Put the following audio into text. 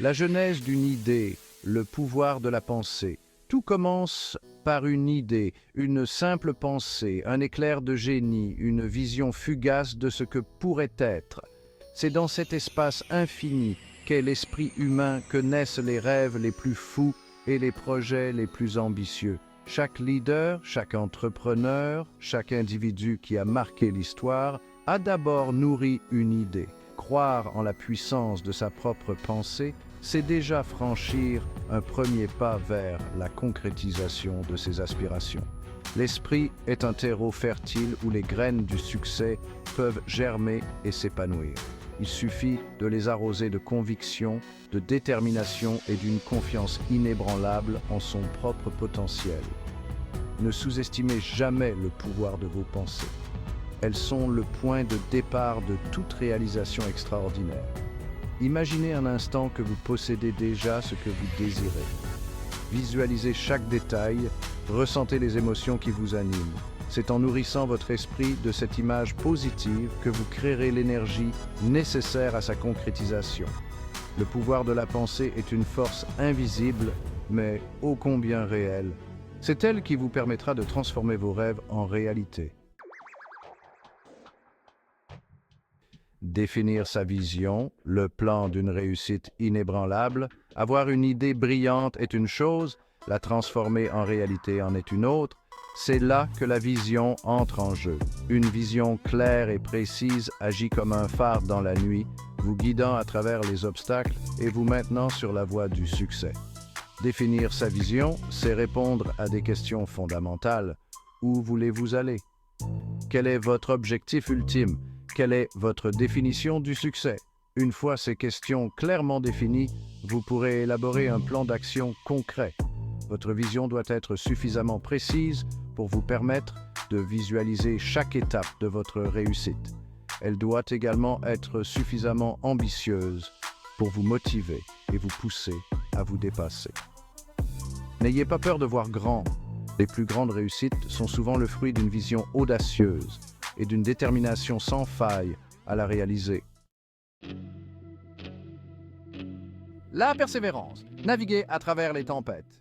La genèse d'une idée, le pouvoir de la pensée. Tout commence par une idée, une simple pensée, un éclair de génie, une vision fugace de ce que pourrait être. C'est dans cet espace infini qu'est l'esprit humain que naissent les rêves les plus fous et les projets les plus ambitieux. Chaque leader, chaque entrepreneur, chaque individu qui a marqué l'histoire a d'abord nourri une idée. Croire en la puissance de sa propre pensée, c'est déjà franchir un premier pas vers la concrétisation de ses aspirations. L'esprit est un terreau fertile où les graines du succès peuvent germer et s'épanouir. Il suffit de les arroser de conviction, de détermination et d'une confiance inébranlable en son propre potentiel. Ne sous-estimez jamais le pouvoir de vos pensées. Elles sont le point de départ de toute réalisation extraordinaire. Imaginez un instant que vous possédez déjà ce que vous désirez. Visualisez chaque détail, ressentez les émotions qui vous animent. C'est en nourrissant votre esprit de cette image positive que vous créerez l'énergie nécessaire à sa concrétisation. Le pouvoir de la pensée est une force invisible, mais ô combien réelle. C'est elle qui vous permettra de transformer vos rêves en réalité. Définir sa vision, le plan d'une réussite inébranlable, avoir une idée brillante est une chose, la transformer en réalité en est une autre. C'est là que la vision entre en jeu. Une vision claire et précise agit comme un phare dans la nuit, vous guidant à travers les obstacles et vous maintenant sur la voie du succès. Définir sa vision, c'est répondre à des questions fondamentales. Où voulez-vous aller? Quel est votre objectif ultime? Quelle est votre définition du succès? Une fois ces questions clairement définies, vous pourrez élaborer un plan d'action concret. Votre vision doit être suffisamment précise pour vous permettre de visualiser chaque étape de votre réussite. Elle doit également être suffisamment ambitieuse pour vous motiver et vous pousser à vous dépasser. N'ayez pas peur de voir grand. Les plus grandes réussites sont souvent le fruit d'une vision audacieuse et d'une détermination sans faille à la réaliser. La persévérance, naviguer à travers les tempêtes.